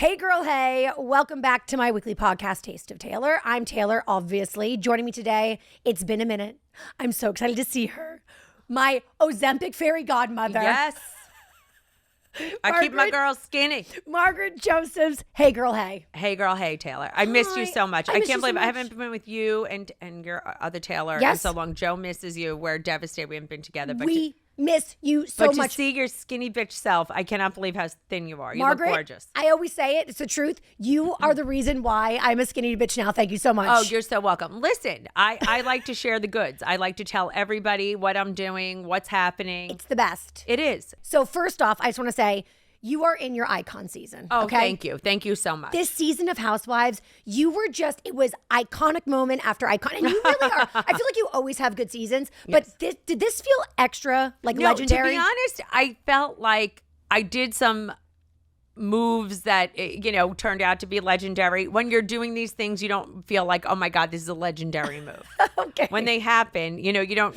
Hey girl, hey. Welcome back to my weekly podcast, Taste of Taylor. I'm Taylor, obviously. Joining me today, it's been a minute. I'm so excited to see her. My Ozempic fairy godmother. Yes. I keep my girls skinny. Margaret Josephs. Hey girl, hey. Hey girl, hey Taylor. I missed you so much. I missed can't you believe so I much. haven't been with you and your other Taylor in Yes. so long. Joe misses you. We're devastated we haven't been together. But We miss you so to much. see your skinny bitch self, I cannot believe how thin you are. You Margaret, look gorgeous. I always say it. It's the truth. You are the reason why I'm a skinny bitch now. Thank you so much. Oh, you're so welcome. Listen, I like to share the goods. I like to tell everybody what I'm doing, what's happening. It's the best. It is. So first off, I just want to say, you are in your icon season. Oh, okay? thank you. Thank you so much. This season of Housewives, you were just, it was iconic moment after icon. And you really are. I feel like you always have good seasons. But did this feel extra, like legendary? To be honest, I felt like I did some moves that, turned out to be legendary. When you're doing these things, you don't feel like, oh my God, this is a legendary move. Okay. When they happen, you don't,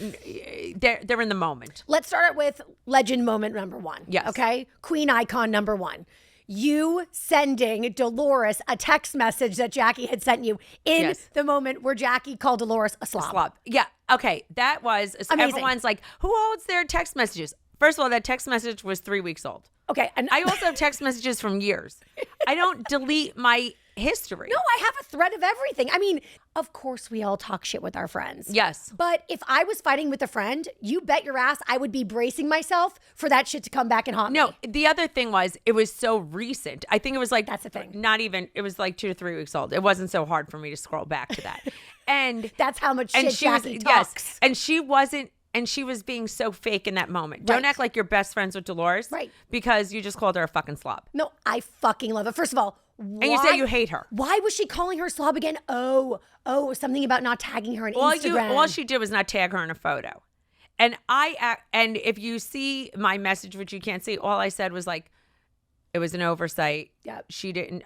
they're in the moment. Let's start it with legend moment number one. Yes. Okay? Queen icon number one. You sending Dolores a text message that Jackie had sent you in the moment where Jackie called Dolores a slob. Yeah. Okay. That was, Amazing. Everyone's like, who holds their text messages? First of all, that text message was 3 weeks old. Okay. And I also have text messages from years. I don't delete my history. No, I have a thread of everything. I mean, of course we all talk shit with our friends. Yes. But if I was fighting with a friend, you bet your ass I would be bracing myself for that shit to come back and haunt me. No, the other thing was it was so recent. I think it was like, that's the thing. Not even, it was like 2 to 3 weeks old. It wasn't so hard for me to scroll back to that. And that's how much shit Jackie talks. Yes. And she wasn't, and she was being so fake in that moment. Right. Don't act like you're best friends with Dolores. Right. Because you just called her a fucking slob. No, I fucking love it. First of all, why, and you say you hate her. Why was she calling her slob again? Oh, something about not tagging her on Instagram. All she did was not tag her in a photo. And and if you see my message, which you can't see, all I said was like, it was an oversight. Yeah.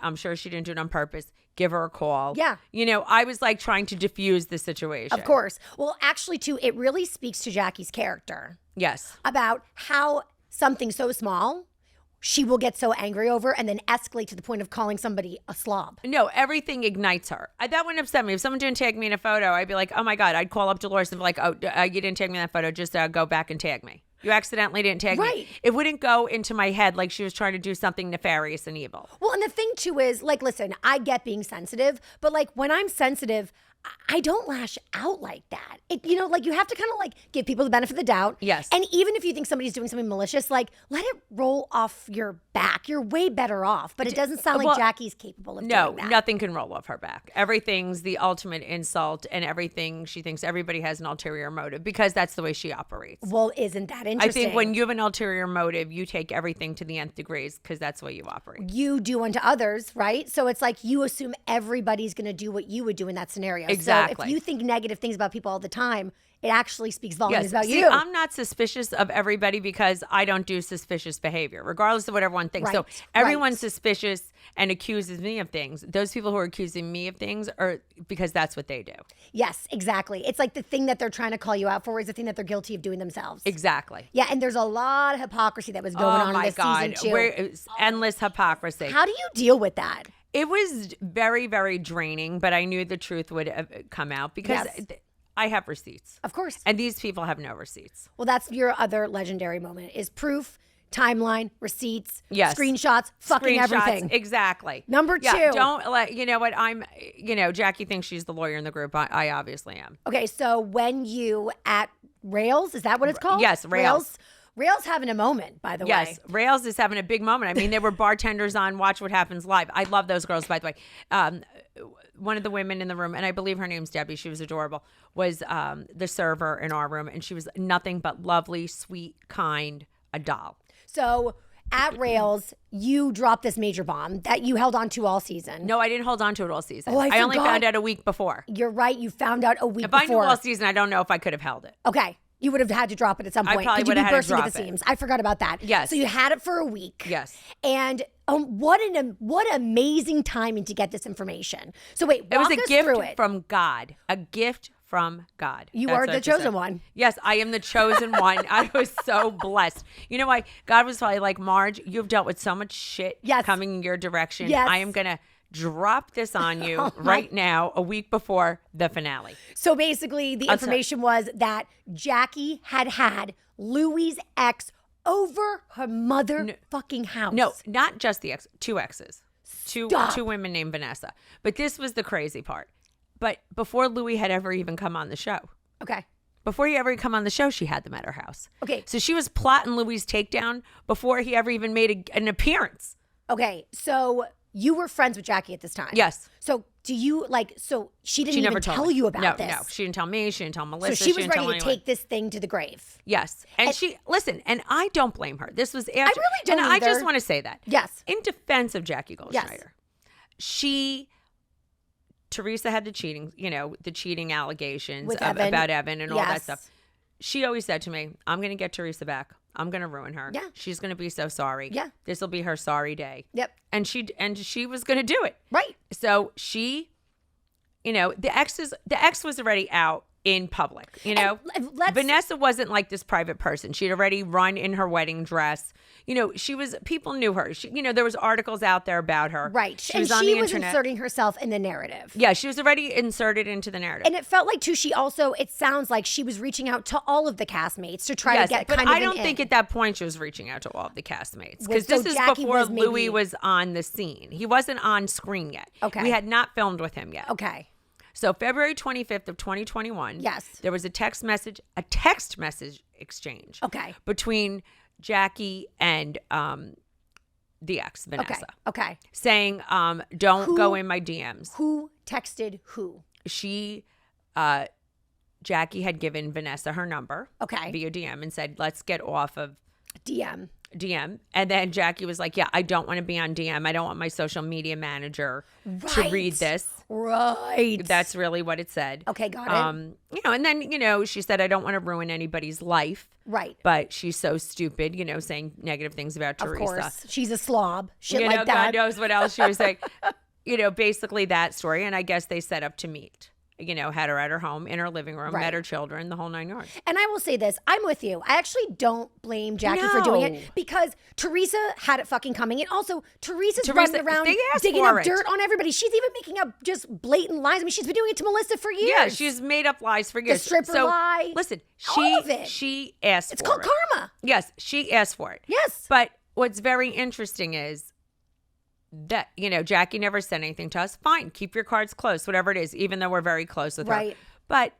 I'm sure she didn't do it on purpose. Give her a call. Yeah. I was like trying to diffuse the situation. Of course. Well, actually, too, it really speaks to Jackie's character. Yes. About how something so small she will get so angry over and then escalate to the point of calling somebody a slob. No, everything ignites her. That wouldn't upset me. If someone didn't tag me in a photo, I'd be like, oh my God, I'd call up Dolores and be like, oh, you didn't tag me in that photo. Just go back and tag me. You accidentally didn't tag me. It wouldn't go into my head like she was trying to do something nefarious and evil. Well, and the thing too is, like, listen, I get being sensitive, but like when I'm sensitive, I don't lash out like that. You have to kind of like give people the benefit of the doubt. Yes. And even if you think somebody's doing something malicious, like let it roll off your back. You're way better off. But it doesn't sound like Jackie's capable of doing that. No, nothing can roll off her back. Everything's the ultimate insult, and everything she thinks everybody has an ulterior motive because that's the way she operates. Well, isn't that interesting? I think when you have an ulterior motive, you take everything to the nth degrees because that's the way you operate. You do unto others, right? So it's like you assume everybody's going to do what you would do in that scenario. Exactly. So if you think negative things about people all the time, it actually speaks volumes about See, you. I'm not suspicious of everybody because I don't do suspicious behavior, regardless of what everyone thinks. Right, So everyone's suspicious and accuses me of things. Those people who are accusing me of things are because that's what they do. Yes, exactly. It's like the thing that they're trying to call you out for is the thing that they're guilty of doing themselves. Exactly. Yeah, and there's a lot of hypocrisy that was going on in this season too. It's endless hypocrisy. How do you deal with that? It was very, very draining, but I knew the truth would have come out because I have receipts. Of course. And these people have no receipts. Well, that's your other legendary moment is proof, timeline, receipts, Yes. screenshots, fucking everything. Exactly. Number two. Don't let, you know what, Jackie thinks she's the lawyer in the group. I obviously am. Okay, so when you at Rails, is that what it's called? Yes, Rails. Rails having a moment, by the way. Yes, Rails is having a big moment. I mean, they were bartenders on Watch What Happens Live. I love those girls, by the way. One of the women in the room, and I believe her name's Debbie, she was adorable, was the server in our room, and she was nothing but lovely, sweet, kind, a doll. So at Rails, you dropped this major bomb that you held on to all season. No, I didn't hold on to it all season. Oh, I only forgot. found out a week before. You're right. You found out a week If before. I knew all season, I don't know if I could have held it. Okay. You would have had to drop it at some point. probably Could would you have be had to bursting at drop the it. seams? I forgot about that. Yes. So you had it for a week. Yes. And what amazing timing to get this information. So wait, It was walk a us gift through it. from God. A gift from God. You That's are what I the have to say. chosen one. Yes, I am the chosen one. I was so blessed. You know why? God was probably like, Marge, you've dealt with so much shit Yes. coming in your direction. Yes. I am going to drop this on you right now, a week before the finale. So basically, the information was that Jackie had Louis' ex over her motherfucking house. No, not just the ex, two exes. Stop. Two women named Vanessa. But this was the crazy part. But before Louis had ever even come on the show. Okay. Before he ever come on the show, she had them at her house. Okay. So she was plotting Louis' takedown before he ever even made an appearance. Okay. So you were friends with Jackie at this time. Yes. So do you so she didn't She even never told tell me. you about this? No, she didn't tell me. She didn't tell Melissa. So she was didn't tell ready to anyone. take this thing to the grave. Yes. And she, listen, and I don't blame her. This was after. I really don't And I just either. want to say that. Yes. In defense of Jackie Goldschneider, Yes. Teresa had the cheating allegations With Evan. about Evan and all that Yes. stuff. She always said to me, I'm going to get Teresa back. I'm going to ruin her. Yeah. She's going to be so sorry. Yeah. This will be her sorry day. Yep. And she was going to do it. Right. So she, the ex was already out in public, Vanessa wasn't like this private person. She'd already run in her wedding dress. People knew her. There was articles out there about her. Right. She and was on she the was internet. inserting herself in the narrative. Yeah, she was already inserted into the narrative. And it felt like, too, it sounds like she was reaching out to all of the castmates to try to get but kind of I don't an think in. at that point she was reaching out to all of the castmates. Because So this is Jackie before was maybe- Louis was on the scene. He wasn't on screen yet. Okay. We had not filmed with him yet. Okay. So February 25th of 2021. Yes. There was a text message exchange. Okay. Between Jackie and the ex, Vanessa. Okay. Saying, don't go in my DMs. Who texted who? Jackie had given Vanessa her number. Okay. Via DM and said, let's get off of DM. And then Jackie was like, yeah, I don't want to be on DM. I don't want my social media manager to read this. Right. That's really what it said. Okay, got it. And then, she said, I don't want to ruin anybody's life. Right. But she's so stupid, saying negative things about Teresa. Of course. She's a slob. Shit like that. God knows what else she was saying. Basically that story. And I guess they set up to meet. Had her at her home in her living room, Right. met her children, the whole 9 yards. And I will say this, I'm with you. I actually don't blame Jackie for doing No. it because Teresa had it fucking coming. And also, Teresa's running around they asked digging for up it. dirt on everybody. She's even making up just blatant lies. I mean, she's been doing it to Melissa for years. Yeah, she's made up lies for years. stripper lie, Listen, all of it. she asked It's for called it. karma. Yes, she asked for it. Yes. But what's very interesting is that, Jackie never said anything to us. Fine, keep your cards close, whatever it is, even though we're very close with her. Right. But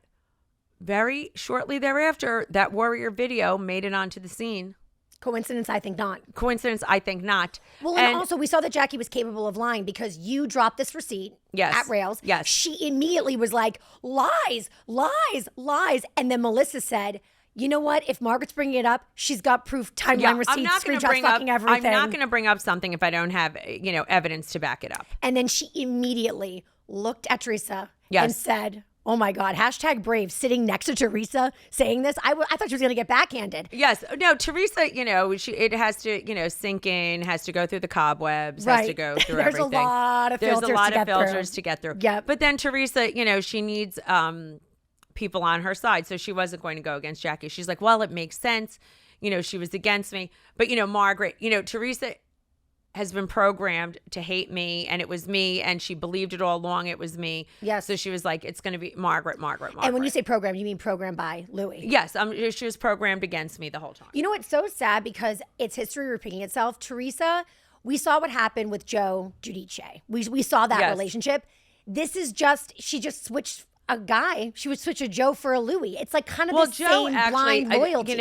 very shortly thereafter, that Warrior video made it onto the scene. Coincidence? I think not. Coincidence? I think not. Well, and also we saw that Jackie was capable of lying because you dropped this receipt at Rails. Yes. She immediately was like, lies, lies, lies. And then Melissa said, you know what? If Margaret's bringing it up, she's got proof, timeline, receipts, screenshots, fucking everything. I'm not going to bring up something if I don't have, evidence to back it up. And then she immediately looked at Teresa Yes. and said, oh my God, #brave, sitting next to Teresa saying this. I thought she was going to get backhanded. Yes. No, Teresa, it has to, sink in, has to go through the cobwebs, has to go through There's everything. a lot of filters There's a lot to of get filters through. to get through. Yep. But then Teresa, she needs people on her side. So she wasn't going to go against Jackie. She's like, well, it makes sense. She was against me. But, Margaret, Teresa has been programmed to hate me, and it was me, and she believed it all along. It was me. Yes. So she was like, it's going to be Margaret. And when you say programmed, you mean programmed by Louis. Yes, she was programmed against me the whole time. You know what's so sad because it's history repeating itself. Teresa, we saw what happened with Joe Giudice. We saw that Yes. relationship. This is she just switched a guy. She would switch a Joe for a Louis. It's like kind of the same blind loyalty.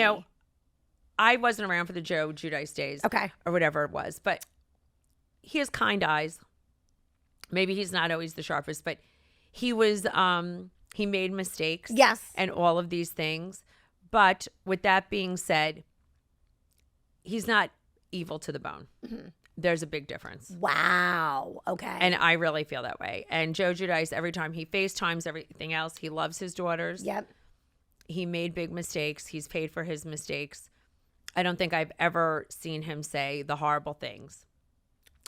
I wasn't around for the Joe Giudice days. Okay. Or whatever it was, but he has kind eyes. Maybe he's not always the sharpest, but he was, he made mistakes. Yes. And all of these things. But with that being said, he's not evil to the bone. Mm-hmm. There's a big difference. Wow. Okay. And I really feel that way. And Joe Giudice, every time he FaceTimes everything else, he loves his daughters. Yep. He made big mistakes. He's paid for his mistakes. I don't think I've ever seen him say the horrible things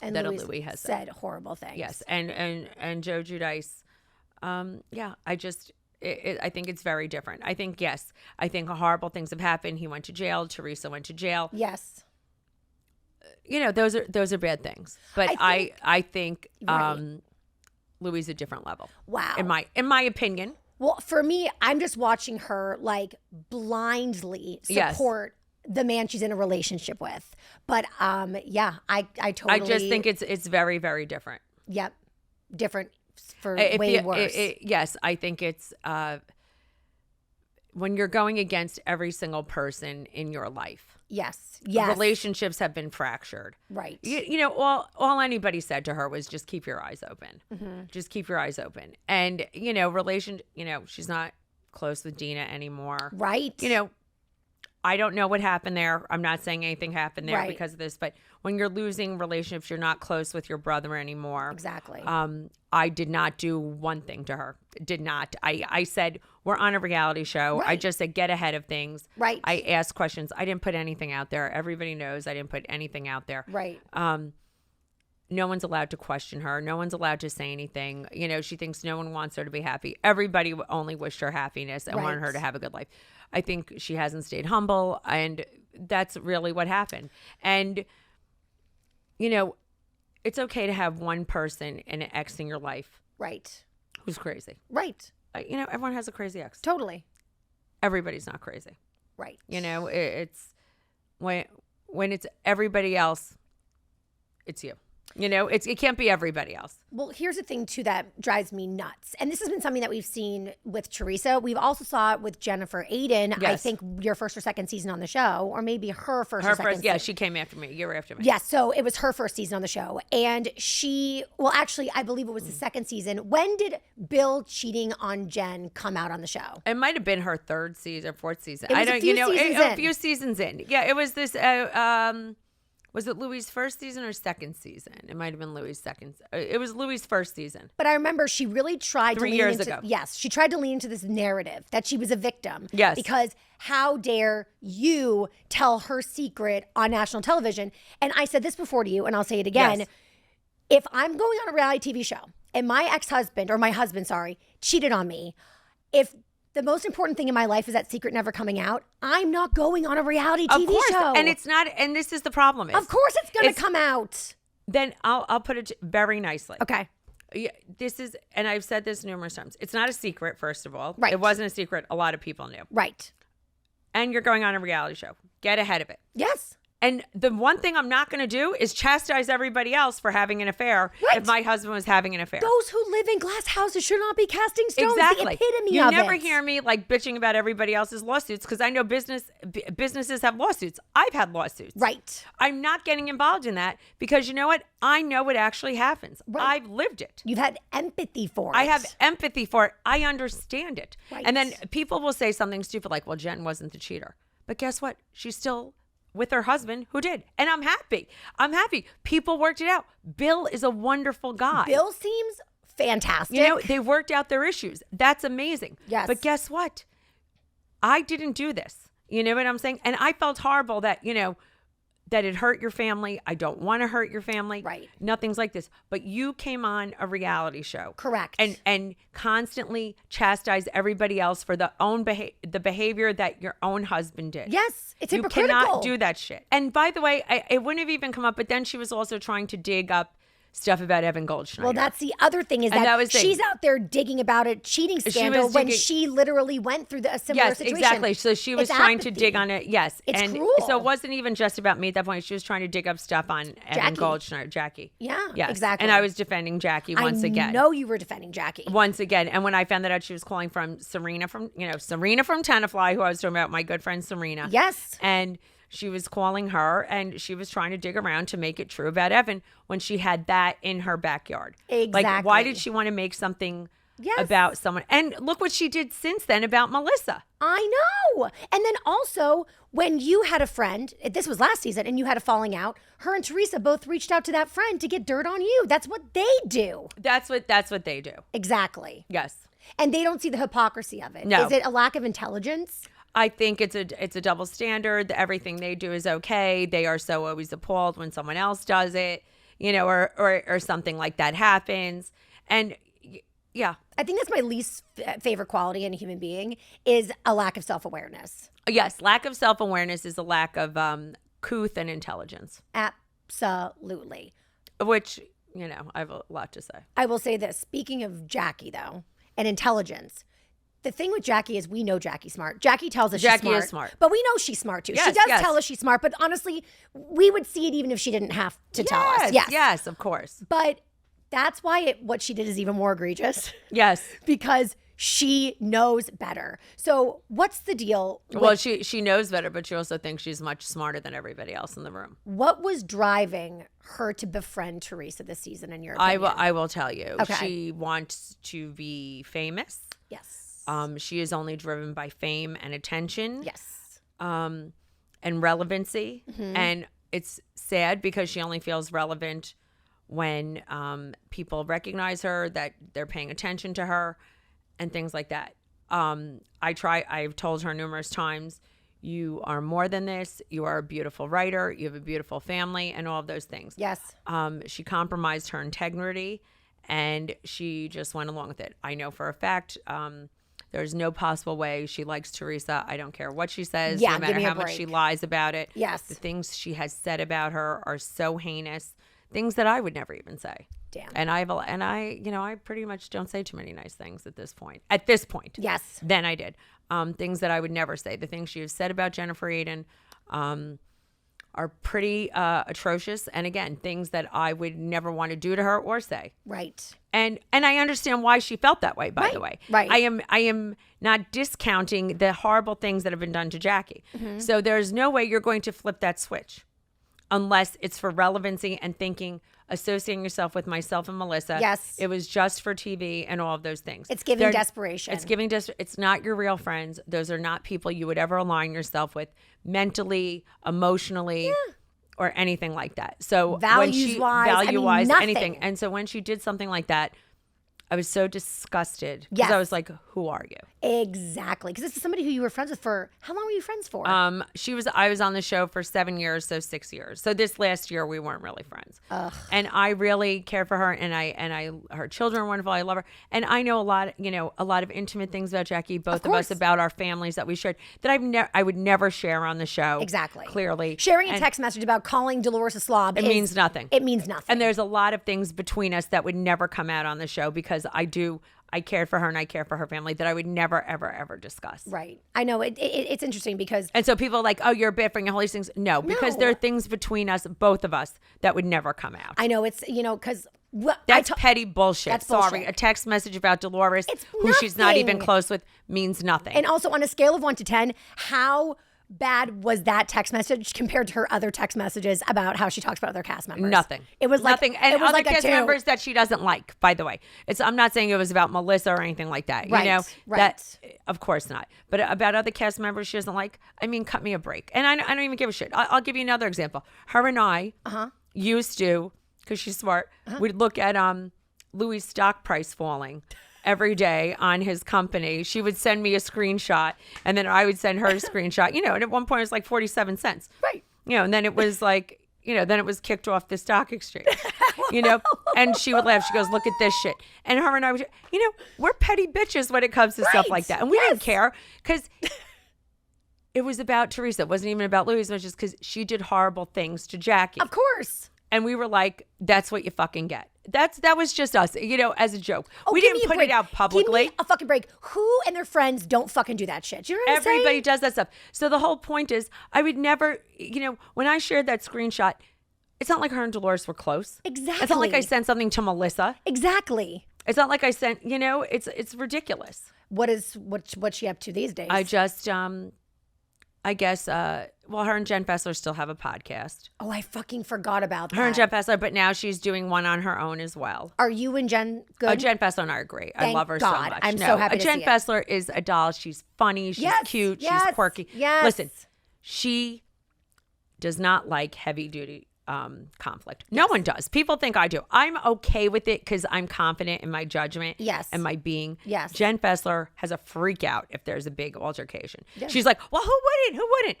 and that Louis has said horrible things. Yes. And Joe Giudice, I think it's very different. I think, yes, I think horrible things have happened. He went to jail. Teresa went to jail. Yes. Those are bad things. But I think Right. Louis a different level. Wow. In my opinion. Well, for me, I'm just watching her like blindly support the man she's in a relationship with. But yeah, I totally. I just think it's very, very different. Yep, different for If way worse. Yes, I think it's when you're going against every single person in your life. Yes. Relationships have been fractured. Right. All anybody said to her was just keep your eyes open. Mm-hmm. Just keep your eyes open. And, she's not close with Dina anymore. Right. I don't know what happened there. I'm not saying anything happened there Right. because of this, but when you're losing relationships, you're not close with your brother anymore. Exactly. I did not do one thing to her. Did not. I said, we're on a reality show. Right. I just said, get ahead of things. Right. I asked questions. I didn't put anything out there. Everybody knows I didn't put anything out there. Right. No one's allowed to question her. No one's allowed to say anything. She thinks no one wants her to be happy. Everybody only wished her happiness and wanted her to have a good life. I think she hasn't stayed humble, and that's really what happened. And, it's okay to have one person and an ex in your life Right. who's crazy. Right. Everyone has a crazy ex. Totally. Everybody's not crazy. Right. It's when it's everybody else, it's you. It can't be everybody else. Well, here's the thing, too, that drives me nuts. And this has been something that we've seen with Teresa. We've also saw it with Jennifer Aiden. Yes. I think your first or second season on the show, or maybe her first or second Yeah, season. she came after me, a year after me. Yes, so it was her first season on the show. And actually, I believe it was the second season. When did Bill cheating on Jen come out on the show? It might have been her third season or fourth season. It was a few seasons in. A few seasons in. Yeah, it was this. Was it Louis' first season or second season? It might have been Louis' second. It was Louis' first season. But I remember she really tried 3 to lean years into, ago. Yes, she tried to lean into this narrative that she was a victim. Yes. Because how dare you tell her secret on national television? And I said this before to you, and I'll say it again. Yes. If I'm going on a reality TV show and my ex-husband, or my husband, sorry, cheated on me, if the most important thing in my life is that secret never coming out, I'm not going on a reality TV show. And it's not. And this is the problem. Of course it's going to come out. Then I'll put it very nicely. Okay. Yeah, this is, and I've said this numerous times. It's not a secret, first of all. Right. It wasn't a secret. A lot of people knew. Right. And you're going on a reality show. Get ahead of it. Yes. And the one thing I'm not going to do is chastise everybody else for having an affair Right. if my husband was having an affair. Those who live in glass houses should not be casting stones. Exactly. The epitome You of never it. hear me like bitching about everybody else's lawsuits because I know businesses have lawsuits. I've had lawsuits. Right. I'm not getting involved in that because you know what? I know what actually happens. Right. I've lived it. You've had empathy for it. I have empathy for it. I understand it. Right. And then people will say something stupid like, well, Jen wasn't the cheater. But guess what? She's still with her husband who did. And I'm happy. People worked it out. Bill is a wonderful guy. Bill seems fantastic. They worked out their issues. That's amazing. Yes. But guess what? I didn't do this. You know what I'm saying? And I felt horrible that, that it hurt your family. I don't want to hurt your family. Right. Nothing's like this. But you came on a reality show. Correct. And constantly chastise everybody else for the behavior that your own husband did. Yes, it's You hypocritical. cannot do that shit. And by the way, it wouldn't have even come up, but then she was also trying to dig up stuff about Evan Goldschneider. Well, that's the other thing is And that that was the- she's out there digging about a cheating scandal when digging- she literally went through a similar Yes, situation. exactly. So she was It's trying to apathy. dig on it. Yes. It's and cruel. so it wasn't even just about me at that point. She was trying to dig up stuff on Evan Jackie. Goldschneider, Jackie. Yeah, Yes. exactly. And I was defending Jackie once again. I know you were defending Jackie. Once again. And when I found that out, she was calling from Serena from Tenafly, who I was talking about, my good friend Serena. Yes. And she was calling her and she was trying to dig around to make it true about Evan when she had that in her backyard. Like, why Exactly. did she want to make something Yes. about someone? And look what she did since then about Melissa. I know. And then also, when you had a friend, this was last season, and you had a falling out, her and Teresa both reached out to that friend to get dirt on you. That's what they do. That's what they do. Exactly. Yes. And they don't see the hypocrisy of it. No. Is it a lack of intelligence? I think it's a double standard. Everything they do is okay. They are so always appalled when someone else does it, or something like that happens. And Yeah. I think that's my least favorite quality in a human being is a lack of self-awareness. Yes, lack of self-awareness is a lack of couth and intelligence. Absolutely. Which, you know, I have a lot to say. I will say this. Speaking of Jackie, though, and intelligence, the thing with Jackie is we know Jackie's smart. Jackie tells us she's smart. Jackie is smart. But we know she's smart, too. Yes, she does yes. tell us she's smart, but honestly, we would see it even if she didn't have to tell us. Yes, of course. But that's why what she did is even more egregious. Yes. Because she knows better. So what's the deal? Well, she knows better, but she also thinks she's much smarter than everybody else in the room. What was driving her to befriend Teresa this season, in your opinion? I will tell you. Okay. She wants to be famous. Yes. She is only driven by fame and attention. Yes. And relevancy. Mm-hmm. And it's sad because she only feels relevant when people recognize her, that they're paying attention to her, and things like that. I've told her numerous times, you are more than this. You are a beautiful writer. You have a beautiful family, and all of those things. Yes. She compromised her integrity, and she just went along with it. I know for a fact there's no possible way she likes Teresa. I don't care what she says, Yeah, no matter give me a how much break. she lies about it. Yes. The things she has said about her are so heinous. Things that I would never even say. Damn. And I pretty much don't say too many nice things at this point. At this point. Yes. Then I did. Things that I would never say. The things she has said about Jennifer Aiden are pretty atrocious. And again, things that I would never want to do to her or say. Right. And I understand why she felt that way, by the way. Right. I am not discounting the horrible things that have been done to Jackie. Mm-hmm. So there's no way you're going to flip that switch unless it's for relevancy and thinking, associating yourself with myself and Melissa. Yes. It was just for TV and all of those things. It's giving desperation. It's giving it's not your real friends. Those are not people you would ever align yourself with mentally, emotionally, or anything like that. So Value-wise, nothing. anything. And so when she did something like that, I was so disgusted because Yes. I was like, who are you? Exactly. Because this is somebody who you were friends with for, how long were you friends for? I was on the show for 7 years, so 6 years. So this last year we weren't really friends. Ugh. And I really care for her, and her children are wonderful. I love her. And I know a lot of intimate things about Jackie, both of us, about our families that we shared that I would never share on the show. Exactly. Clearly. Sharing a text message about calling Dolores a slob. It means nothing. It means nothing. And there's a lot of things between us that would never come out on the show because I cared for her and I care for her family that I would never, ever, ever discuss. Right. I know. It's interesting because. And so people are like, oh, you're bad for all these things. No, because there are things between us, both of us, that would never come out. I know. It's, because. That's petty bullshit. That's Sorry. bullshit. A text message about Dolores, who she's not nothing. even close with, means nothing. And also on a scale of 1 to 10, how bad was that text message compared to her other text messages about how she talks about other cast members? Nothing. It was like nothing. And it was other like cast a 2. members that she doesn't like, by the way. I'm not saying it was about Melissa or anything like that. Right, You know, right. That, of course not. But about other cast members she doesn't like, I mean, cut me a break. And I don't even give a shit. I'll give you another example. Her and I used to, because she's smart, we'd look at Louis' stock price falling every day on his company. She would send me a screenshot and then I would send her a screenshot, and at one point it was like 47 cents. Right. And then it was like, then it was kicked off the stock exchange, and she would laugh. She goes, look at this shit. And her and I would, we're petty bitches when it comes to stuff like that. And we didn't care because it was about Teresa. It wasn't even about Louis as much as because she did horrible things to Jackie. Of course. And we were like, that's what you fucking get. That was just us, as a joke. Oh, we give didn't me a put break. it out publicly. Give me a fucking break. Who and their friends don't fucking do that shit? Do you know what I'm saying? Everybody does that stuff. So the whole point is, I would never, when I shared that screenshot, it's not like her and Dolores were close. Exactly. It's not like I sent something to Melissa. Exactly. It's not like I sent, it's ridiculous. What's she up to these days? I just, I guess, her and Jen Fessler still have a podcast. Oh, I fucking forgot about that. Her and Jen Fessler, but now she's doing one on her own as well. Are you and Jen good? Oh, Jen Fessler and I are great. I Thank love her God. so much. I'm so happy to Jen see it. Fessler is a doll. She's funny. She's cute. Yes, she's quirky. yes. Listen, she does not like heavy duty conflict. No one does. People think I do. I'm okay with it because I'm confident in my judgment. Yes. And my being. Yes. Jen Fessler has a freak out if there's a big altercation. Yeah. She's like, well, who wouldn't? Who wouldn't?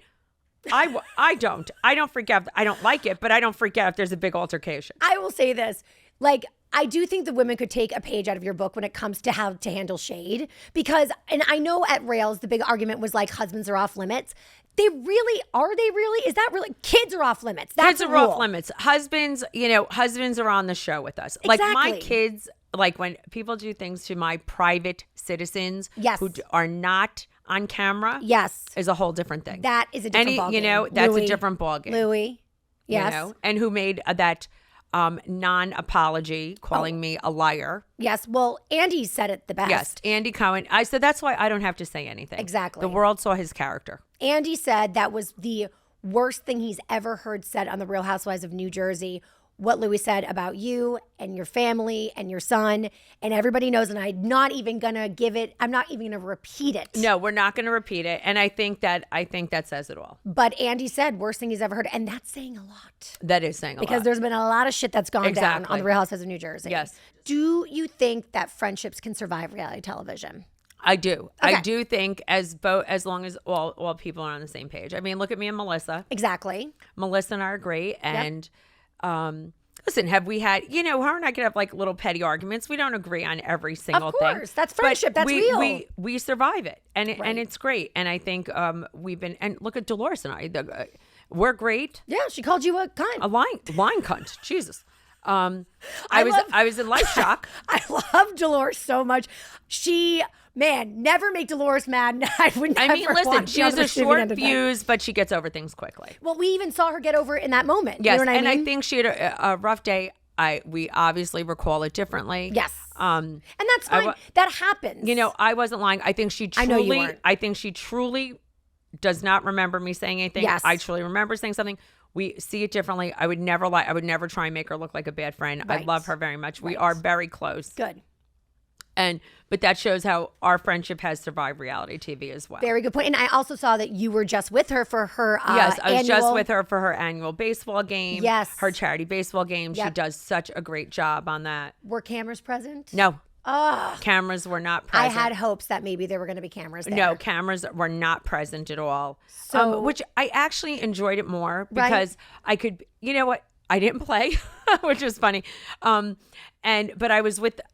I don't. I don't freak out. I don't like it, but I don't freak out if there's a big altercation. I will say this. Like, I do think the women could take a page out of your book when it comes to how to handle shade. Because, and I know at Rails, the big argument was like husbands are off limits. They really, are they really? Is that really? Kids are off limits. That's kids are off limits. Husbands, husbands are on the show with us. Like my kids, like when people do things to my private citizens who are not on camera, is a whole different thing. That is a different ballgame. That's a different ballgame. Louis, yes. And who made that non-apology, calling me a liar. Yes, well, Andy said it the best. Yes, Andy Cohen. I said that's why I don't have to say anything. Exactly. The world saw his character. Andy said that was the worst thing he's ever heard said on The Real Housewives of New Jersey. What Louis said about you and your family and your son, and everybody knows, and I'm not even going to repeat it. No, we're not going to repeat it. And I think that says it all. But Andy said, worst thing he's ever heard. And that's saying a lot. That is saying a lot. Because there's been a lot of shit that's gone down on The Real Housewives of New Jersey. Yes. Do you think that friendships can survive reality television? I do. Okay. I do think as long as all people are on the same page. I mean, look at me and Melissa. Exactly. Melissa and I are great. And listen, have we had, her and I could have like little petty arguments. We don't agree on every single thing. Of course. That's friendship. That's real. We survive it. And it's great. And I think and look at Dolores and I. We're great. Yeah, she called you a cunt. A line cunt. Jesus. I was in life shock. I love Dolores so much. Never make Dolores mad. Listen, she has a short fuse, but she gets over things quickly. Well, we even saw her get over it in that moment. Yes, you know what I mean? I think she had a rough day. We obviously recall it differently. Yes. And that's fine. That happens. I wasn't lying. I think she truly, I know you weren't. I think she truly does not remember me saying anything. Yes. I truly remember saying something. We see it differently. I would never lie. I would never try and make her look like a bad friend. Right. I love her very much. We are very close. Good. But that shows how our friendship has survived reality TV as well. Very good point. And I also saw that you were just with her for her yes, I was just with her for her annual baseball game. Yes. Her charity baseball game. Yep. She does such a great job on that. Were cameras present? No. Oh. Cameras were not present. I had hopes that maybe there were going to be cameras there. No, cameras were not present at all. So, which I actually enjoyed it more because I could, I didn't play, which was funny. But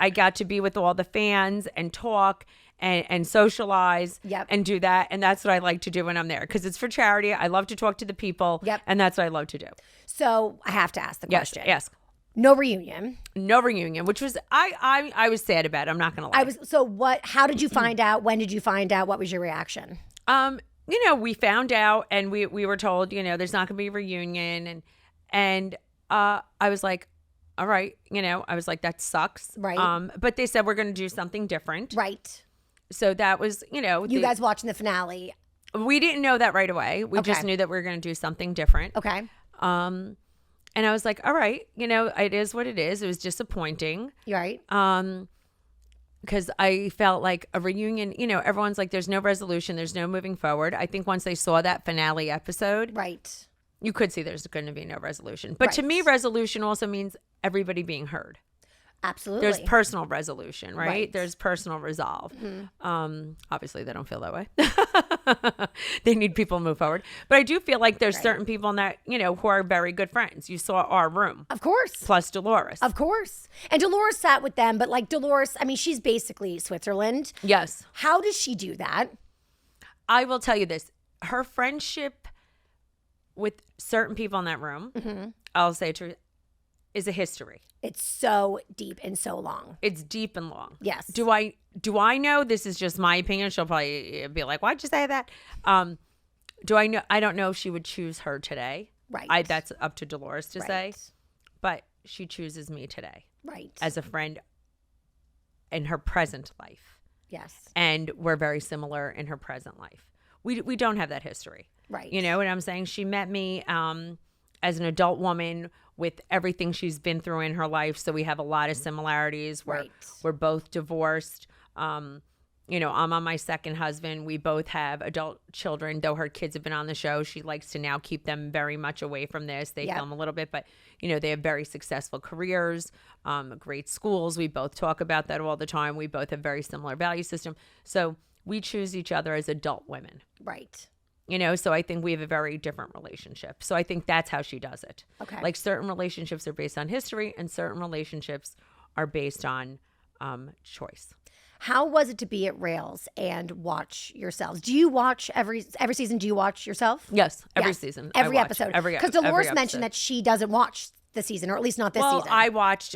I got to be with all the fans and talk and socialize and do that. And that's what I like to do when I'm there because it's for charity. I love to talk to the people. Yep. And that's what I love to do. So I have to ask the question. Yes. No reunion. No reunion, which was I was sad about it. I'm not gonna lie. How did you find out? When did you find out? What was your reaction? We found out and we were told, there's not gonna be a reunion and I was like, all right, I was like, that sucks. Right. But they said we're gonna do something different. Right. So that was, you guys watching the finale. We didn't know that right away. We just knew that we were gonna do something different. Okay. And I was like, all right, it is what it is. It was disappointing. You're right. Because I felt like a reunion, everyone's like, there's no resolution. There's no moving forward. I think once they saw that finale episode. Right. You could see there's going to be no resolution. But to me, resolution also means everybody being heard. Absolutely. There's personal resolution, right? There's personal resolve. Mm-hmm. Obviously, they don't feel that way. They need people to move forward. But I do feel like there's certain people in that, who are very good friends. You saw our room. Of course. Plus Dolores. Of course. And Dolores sat with them. But like Dolores, she's basically Switzerland. Yes. How does she do that? I will tell you this. Her friendship with certain people in that room, I'll say to is a history. It's so deep and so long. It's deep and long. Yes. Do I know? This is just my opinion. She'll probably be like, why'd you say that? Do I know? I don't know if she would choose her today. Right. That's up to Dolores to say. But she chooses me today. Right. As a friend in her present life. Yes. And we're very similar in her present life. We don't have that history. Right. You know what I'm saying? She met me as an adult woman with everything she's been through in her life. So we have a lot of similarities. We're both divorced. I'm on my second husband. We both have adult children. Though her kids have been on the show, she likes to now keep them very much away from this. They film a little bit, but they have very successful careers, great schools. We both talk about that all the time. We both have very similar value system. So we choose each other as adult women. Right. So I think we have a very different relationship. So I think that's how she does it. Okay. Like certain relationships are based on history and certain relationships are based on choice. How was it to be at Rails and watch yourselves? Do you watch every season? Do you watch yourself? Yes, every season. Every I watch episode. Every Because Dolores every mentioned that she doesn't watch the season, or at least not this well, season. I watched,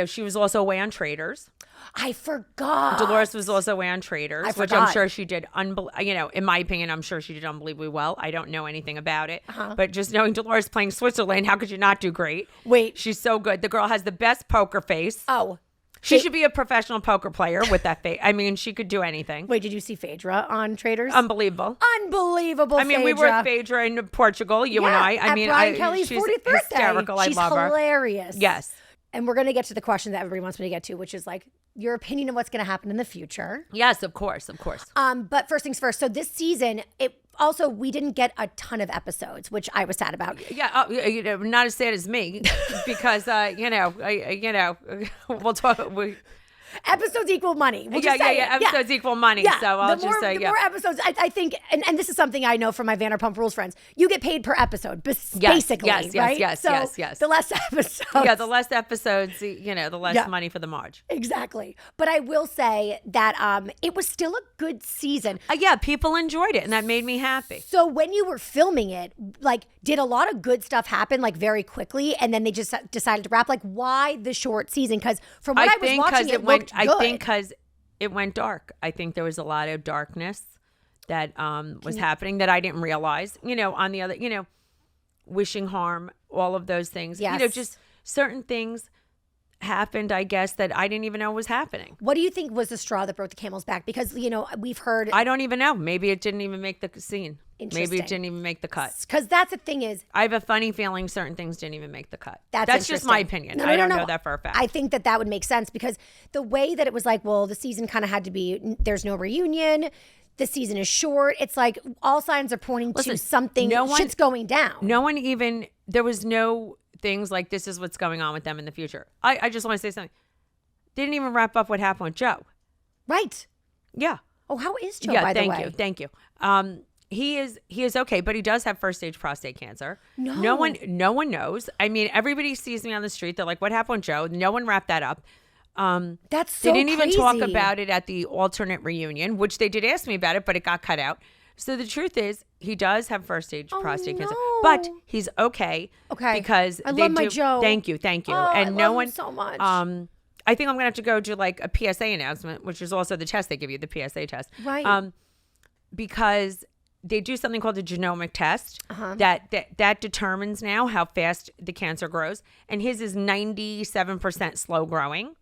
she was also away on Traders. I forgot. Dolores was also away on Traders, I which I'm forgot. sure she did, in my opinion, I'm sure she did unbelievably well. I don't know anything about it. But just knowing Dolores playing Switzerland, how could you not do great? Wait. She's so good. The girl has the best poker face. Oh. She should be a professional poker player with that face. I mean, she could do anything. Wait, did you see Phaedra on Traders? Unbelievable. Unbelievable. I mean, we were with Phaedra in Portugal, you and I. At Brian Kelly's she's 40th birthday. Hysterical. She's I love her. hilarious. Yes. And we're going to get to the question that everybody wants me to get to, which is like your opinion of what's going to happen in the future. Yes, of course. But first things first. So this season, we didn't get a ton of episodes, which I was sad about. Yeah, not as sad as me, because we'll talk. Episodes equal money. We'll just yeah. Episodes equal money. Yeah. So I'll just say, the more episodes, I think, and this is something I know from my Vanderpump Rules friends, you get paid per episode, basically, right? Yes. The less episodes. Yeah, the less episodes, the less money for the marge. Exactly. But I will say that it was still a good season. Yeah, people enjoyed it, and that made me happy. So when you were filming it, like, did a lot of good stuff happen, like, very quickly, and then they just decided to wrap? Like, why the short season? Because from what I was watching, it looked good. I think because it went dark. I think there was a lot of darkness that was happening that I didn't realize. On the other, wishing harm, all of those things. Yes. Just certain things happened, I guess, that I didn't even know was happening. What do you think was the straw that broke the camel's back? Because, we've heard... I don't even know. Maybe it didn't even make the scene. Maybe it didn't even make the cut. Because that's the thing is... I have a funny feeling certain things didn't even make the cut. That's just my opinion. No, I don't know that for a fact. I think that would make sense because the way that it was like, well, the season kind of had to be, there's no reunion, the season is short. It's like all signs are pointing to something, shit's going down. There was no things like this is what's going on with them in the future. I just want to say something. They didn't even wrap up what happened with Joe. Right. Yeah. Oh, how is Joe, by the way? Thank you. He is okay, but he does have first stage prostate cancer. No one knows. I mean, everybody sees me on the street. They're like, what happened with Joe? No one wrapped that up. That's so They didn't crazy. even talk about it at the alternate reunion, which they did ask me about it, but it got cut out. So the truth is, he does have first stage prostate cancer, but he's okay. Okay. Because I love my Joe. Thank you. Oh, and I no love one him so much. I think I'm gonna have to go do like a PSA announcement, which is also the test they give you, the PSA test. Right. Because they do something called a genomic test that determines now how fast the cancer grows, and his is 97% slow growing,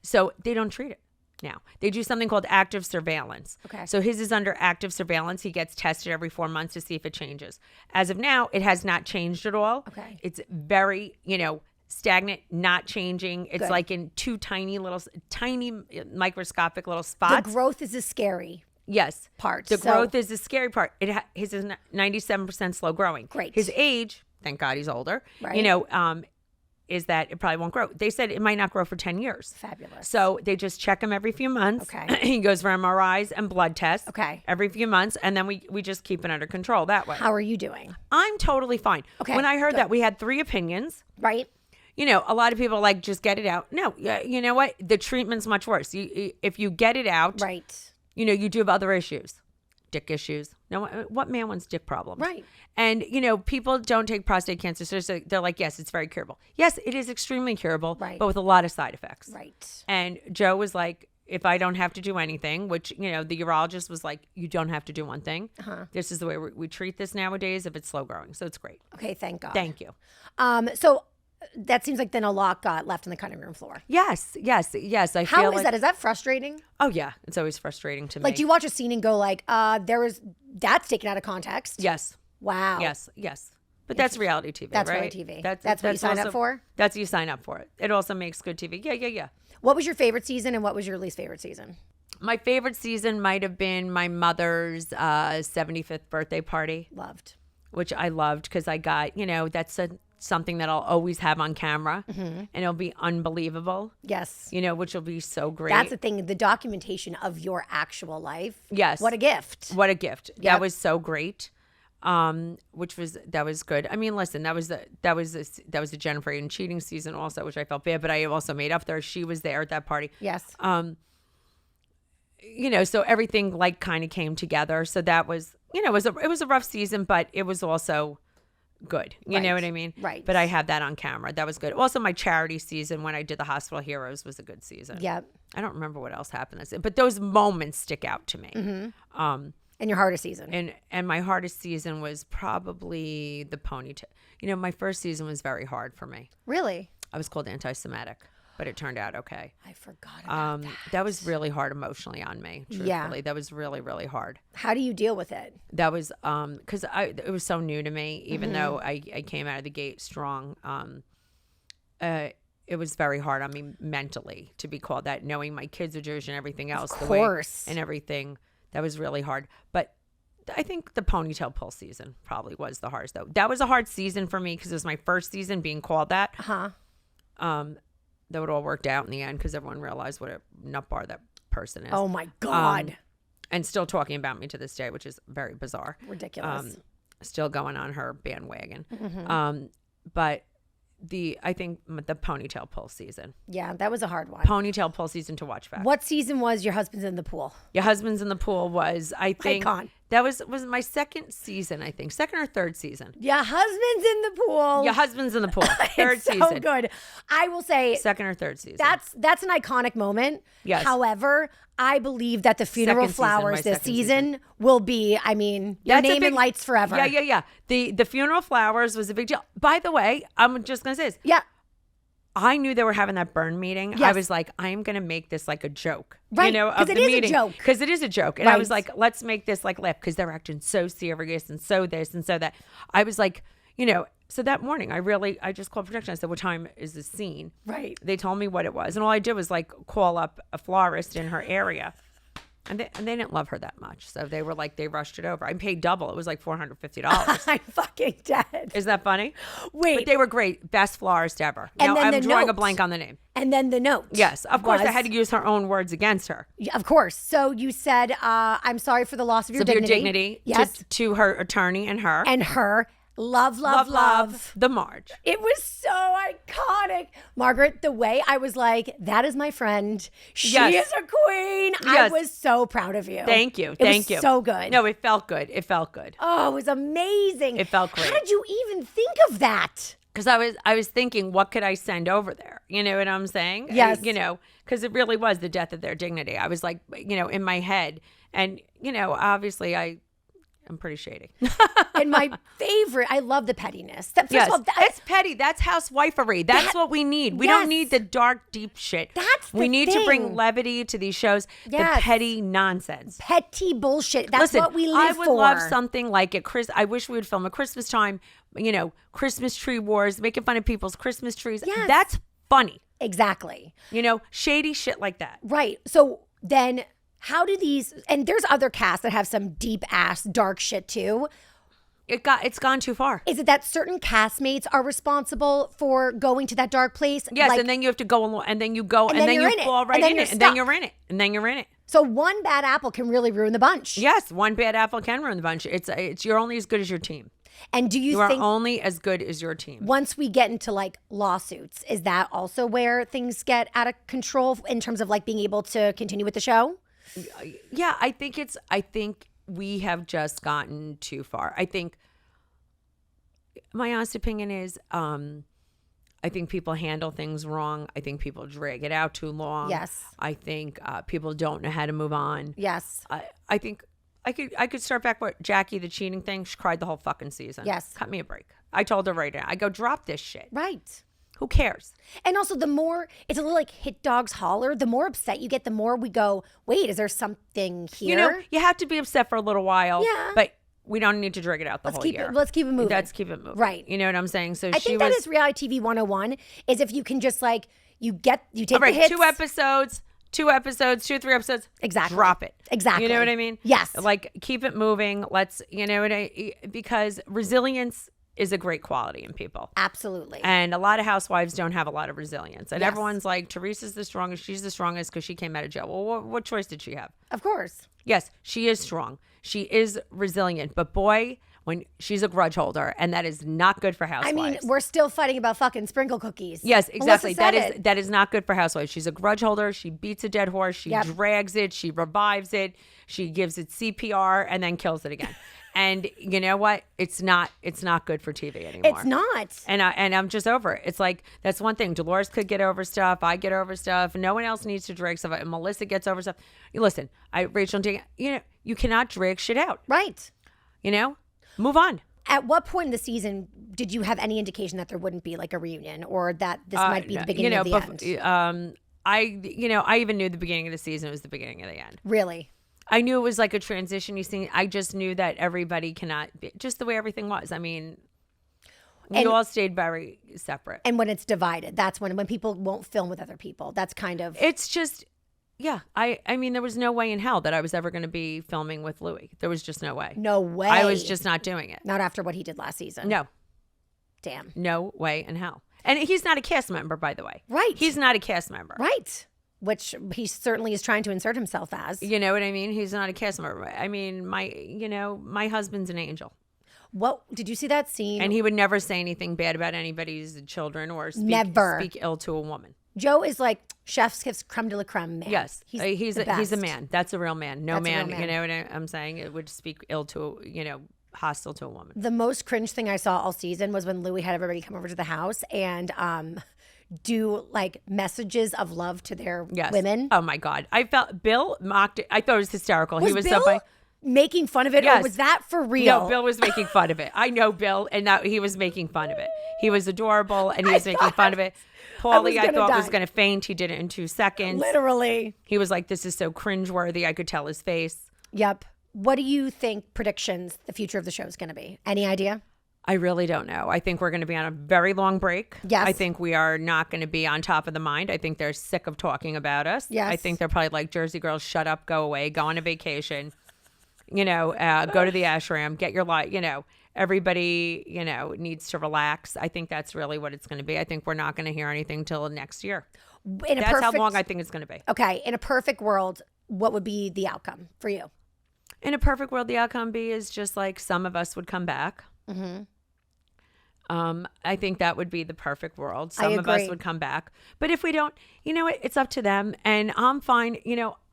so they don't treat it. Now, they do something called active surveillance. Okay. So his is under active surveillance. He gets tested every 4 months to see if it changes. As of now, it has not changed at all. Okay. It's very, stagnant, not changing. It's Good. like in two tiny microscopic little spots. The growth is a scary Yes. part. The growth is the scary part. His is 97% slow growing. Great. His age, thank God he's older, Right. is that it probably won't grow. They said it might not grow for 10 years. Fabulous. So they just check him every few months. Okay. He goes for MRIs and blood tests. Okay. Every few months. And then we just keep it under control that way. How are you doing? I'm totally fine. Okay, When I heard good. that we had 3 opinions, Right? a lot of people are like, just get it out. No, you know what? The treatment's much worse. If you get it out, Right. you do have other issues. Dick issues. No, what man wants dick problems? Right. And, people don't take prostate cancer seriously. They're like, yes, it's very curable. Yes, it is extremely curable, Right. but with a lot of side effects. Right. And Joe was like, if I don't have to do anything, which, the urologist was like, you don't have to do one thing. This is the way we treat this nowadays if it's slow growing. So it's great. Okay, thank God. Thank you. So that seems like then a lot got left on the cutting room floor. Yes. I How feel is like, that? Is that frustrating? Oh, yeah. It's always frustrating to me. Like, do you watch a scene and go like, that's taken out of context? Yes. Wow. Yes. But that's reality TV, That's right? reality TV. That's what you sign up for? That's what you sign up for it. It also makes good TV. Yeah. What was your favorite season and what was your least favorite season? My favorite season might have been my mother's 75th birthday party, Loved. which I loved because I got, that's something that I'll always have on camera and it'll be unbelievable, Yes. which will be so great. That's the thing, the documentation of your actual life. Yes. What a gift. What a gift. Yep. That was so great. which was good. I mean, listen, that was the Jennifer Aiden cheating season also, which I felt bad, but I also made up there. She was there at that party. Yes. So everything like kind of came together. So that was, it was a rough season, but it was also good. You know what I mean? Right. But I have that on camera. That was good. Also, my charity season when I did the Hospital Heroes was a good season. Yep. I don't remember what else happened this, but those moments stick out to me. Mm-hmm. And your hardest season. And my hardest season was probably the ponytail. My first season was very hard for me. Really? I was called anti-Semitic, but it turned out okay. I forgot about that. That was really hard emotionally on me, truthfully. Yeah. That was really, really hard. How do you deal with it? That was because it was so new to me, even though I came out of the gate strong. It was very hard on me mentally to be called that, knowing my kids are Jewish and everything else. Of course. And everything. That was really hard. But I think the ponytail pull season probably was the hardest, though. That was a hard season for me because it was my first season being called that. Uh-huh. Though it all worked out in the end because everyone realized what a nut bar that person is. Oh, my God. And still talking about me to this day, which is very bizarre. Ridiculous. Still going on her bandwagon. Mm-hmm. But I think the ponytail pull season. Yeah, that was a hard one. Ponytail pull season to watch back. What season was Your Husband's in the Pool? Your Husband's in the Pool was, I think, Icon. that was my second season, I think. Second or third season. Your Husband's in the Pool. Your Husband's in the Pool. Third It's so season. good. I will say Second or third season. that's an iconic moment. Yes. However, I believe that the funeral Second season, my flowers this second season will be, your That's a name big- in lights forever. Yeah. The funeral flowers was a big deal. By the way, I'm just going to say this. Yeah. I knew they were having that burn meeting. Yes. I was like, I am going to make this like a joke. Right, Of 'cause the it is a meeting. joke. Because it is a joke. And I Right. was like, let's make this like laugh because they're acting so serious and so this and so that. I was like, so that morning I just called production. I said, what time is this scene? Right. They told me what it was. And all I did was like call up a florist in her area. And they didn't love her that much. So they were like, they rushed it over. I paid double. It was like $450. I'm fucking dead. Isn't that funny? Wait. But they were great. Best florist ever. And now then I'm the drawing a note. blank on the name. And then the note. Yes, of course. I was- had to use her own words against her. Of course. So you said, I'm sorry for the loss of your dignity. Your dignity. Yes. To her attorney and her. And her. Love. The Marge. It was so iconic. Margaret, the way I was like, that is my friend. She Yes. is a queen. I Yes. was so proud of you. Thank you. It was so good. No, it felt good. It felt good. Oh, it was amazing. It felt great. How did you even think of that? Because I was thinking, what could I send over there? You know what I'm saying? Yes. Because it really was the death of their dignity. I was like, in my head. And, obviously I'm pretty shady. And my favorite, I love the pettiness. First Yes, of all, it's petty. That's housewifery. That's what we need. We yes. don't need the dark, deep shit. That's the we need to bring thing. levity to these shows. Yes. The petty nonsense. petty bullshit. That's Listen, what we I live would for. love something like at I wish we would film at Christmas time. Christmas tree wars, making fun of people's Christmas trees. Yes. That's funny. Exactly. Shady shit like that. Right. So then how do these, and there's other casts that have some deep ass dark shit too. It's gone too far. Is it that certain castmates are responsible for going to that dark place? Yes, Like, and then you have to go along, and then you go, and then then you're you in it, fall right and then in you're it, and then stuck. you're in it, and then you're in it. so one bad apple can really ruin the bunch. Yes, one bad apple can ruin the bunch. It's you're only as good as your team. And do You you are think only as good as your team. once we get into like lawsuits, is that also where things get out of control in terms of like being able to continue with the show? Yeah, I think we have just gotten too far. I think my honest opinion is I think people handle things wrong. I think people drag it out too long. Yes. I think people don't know how to move on. Yes. I think I could start back with Jackie, the cheating thing. She cried the whole fucking season. Yes. Cut me a break. I told her right now. I go, drop this shit. Right. Who cares? And also, the more it's a little like hit dogs holler, the more upset you get, the more we go, wait, is there something here? You have to be upset for a little while. Yeah. But we don't need to drag it out the whole year. Let's keep it moving. Let's keep it moving. Right. You know what I'm saying? So I think that is reality TV 101 is if you can just like, you take all right, the hits. 2 episodes, 2 episodes, 2 or 3 episodes. Exactly. Drop it. Exactly. You know what I mean? Yes. Like keep it moving. Let's, because resilience is a great quality in people. Absolutely. And a lot of housewives don't have a lot of resilience. And Yes. everyone's like, Teresa's the strongest. She's the strongest because she came out of jail. Well, what choice did she have? Of course. Yes, she is strong. She is resilient. But boy, when she's a grudge holder, and that is not good for Housewives. I mean, we're still fighting about fucking sprinkle cookies. Yes, exactly. Melissa said That is not good for Housewives. She's a grudge holder. She beats a dead horse. She drags it. She revives it. She gives it CPR and then kills it again. And you know what? It's not good for TV anymore. It's not. And I'm just over it. It's like, that's one thing. Dolores could get over stuff. I get over stuff. No one else needs to drag stuff. And Melissa gets over stuff. Listen, Rachel and Dan, you cannot drag shit out. Right. Move on. At what point in the season did you have any indication that there wouldn't be like a reunion, or that this might be the beginning of the end? I even knew the beginning of the season was the beginning of the end. Really? I knew it was like a transition. I just knew that everybody cannot be, just the way everything was. I mean, we all stayed very separate. And when it's divided, that's when people won't film with other people. That's kind of. It's just. Yeah, I mean, there was no way in hell that I was ever going to be filming with Louis. There was just no way. No way. I was just not doing it. Not after what he did last season. No. Damn. No way in hell. And he's not a cast member, by the way. Right. He's not a cast member. Right. Which he certainly is trying to insert himself as. You know what I mean? He's not a cast member. I mean, my husband's an angel. What did you see that scene? And he would never say anything bad about anybody's children or speak ill to a woman. Joe is like chef's kiss, creme de la creme man. Yes, he's a man. That's a real man. No man, man. You know what I'm saying? It would speak ill to hostile to a woman. The most cringe thing I saw all season was when Louis had everybody come over to the house and do like messages of love to their women. Oh my God, I felt Bill mocked it. I thought it was hysterical. He was Bill making fun of it, or was that for real? No, Bill was making fun of it. I know Bill, and that he was making fun of it. He was adorable, and he was making fun of it. Paulie, I thought was going to faint. He did it in 2 seconds. Literally. He was like, this is so cringeworthy. I could tell his face. Yep. What do you think predictions the future of the show is going to be? Any idea? I really don't know. I think we're going to be on a very long break. Yes. I think we are not going to be on top of the mind. I think they're sick of talking about us. Yes. I think they're probably like, Jersey girls, shut up, go away, go on a vacation, go to the ashram, get your life, everybody, needs to relax. I think that's really what it's going to be. I think we're not going to hear anything till next year. That's how long I think it's going to be. Okay. In a perfect world, what would be the outcome for you? In a perfect world, the outcome is just like some of us would come back. Mm-hmm. I think that would be the perfect world. Some of us would come back. But if we don't, it's up to them. And I'm fine.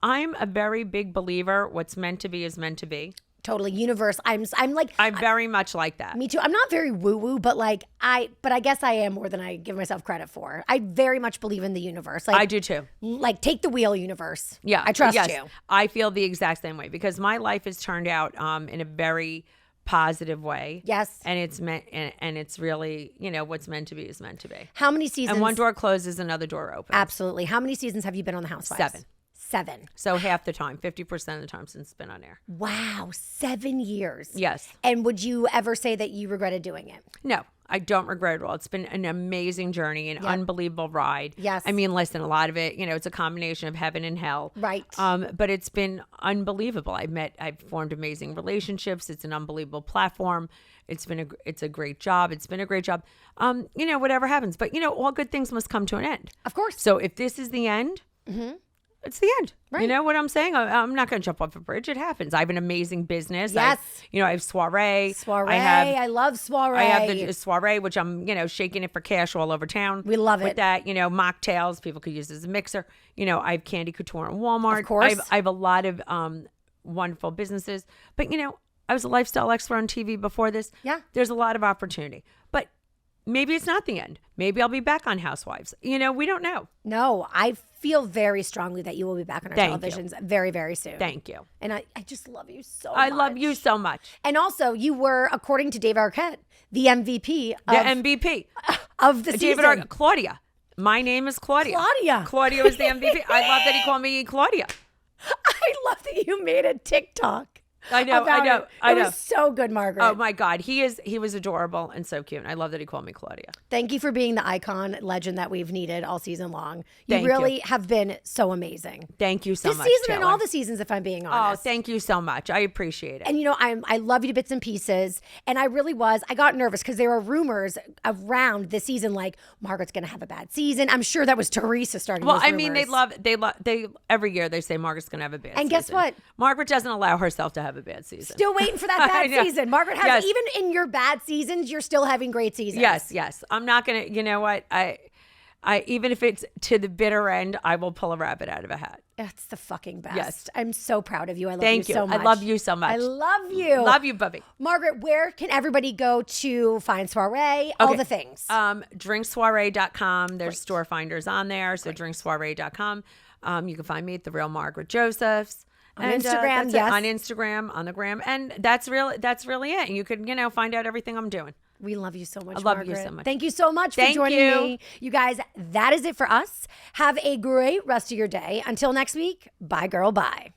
I'm a very big believer what's meant to be is meant to be. Totally. Universe. I'm very much like that. Me too. I'm not very woo-woo, but I guess I am more than I give myself credit for. I very much believe in the universe. I do too. Take the wheel, universe. Yeah. I trust you. I feel the exact same way because my life has turned out in a very positive way. Yes. And it's meant, and it's really, what's meant to be is meant to be. How many seasons? And one door closes, another door opens. Absolutely. How many seasons have you been on the Housewives? 7. So half the time, 50% of the time since it's been on air. Wow. 7 years. Yes. And would you ever say that you regretted doing it? No, I don't regret it at all. It's been an amazing journey, an unbelievable ride. Yes. I mean, listen, a lot of it, it's a combination of heaven and hell. Right. But it's been unbelievable. I've formed amazing relationships. It's an unbelievable platform. It's a great job. It's been a great job. Whatever happens. But, all good things must come to an end. Of course. So if this is the end, it's the end. Right. You know what I'm saying? I'm not going to jump off a bridge. It happens. I have an amazing business. Yes. I have soiree. I love soiree. I have the soiree, which I'm, shaking it for cash all over town. We love it. With that, mocktails, people could use as a mixer. I have Candy Couture in Walmart. Of course. I have a lot of wonderful businesses. But, I was a lifestyle expert on TV before this. Yeah. There's a lot of opportunity. But maybe it's not the end. Maybe I'll be back on Housewives. We don't know. No, I feel very strongly that you will be back on our televisions very, very soon. Thank you. And I just love you so much. I love you so much. And also, you were, according to Dave Arquette, the MVP of the season. Claudia. My name is Claudia. Claudia. Claudia was the MVP. I love that he called me Claudia. I love that you made a TikTok. I know. It was so good, Margaret. Oh my God, he was adorable and so cute. And I love that he called me Claudia. Thank you for being the icon legend that we've needed all season long. You really have been so amazing. Thank you so much. This season and all the seasons, if I'm being honest. Oh, thank you so much. I appreciate it. And I love you to bits and pieces. And I got nervous because there were rumors around this season like Margaret's going to have a bad season. I'm sure that was Teresa starting. Well, I mean, they every year they say Margaret's going to have a bad season. And guess what? Margaret doesn't allow herself to have have a bad season. Still waiting for that I bad know. season. Margaret has, Yes. even in your bad seasons, you're still having great seasons. Yes. I'm not going to, you know what? I even if it's to the bitter end, I will pull a rabbit out of a hat. That's the fucking best. Yes. I'm so proud of you. I love Thank you you. so much. I love you so much. I love you. Love you, Bubby. Margaret, where can everybody go to find Soiree? All the things. Drinksoiree.com. There's store finders on there. So drinksoiree.com. You can find me at The Real Margaret Josephs. On Instagram, that's it. yes. On Instagram, on the gram. And that's really it. And you can, find out everything I'm doing. We love you so much, I love Margaret. you so much. Thank you so much for Thank joining you. me. You guys, that is it for us. Have a great rest of your day. Until next week, bye, girl, bye.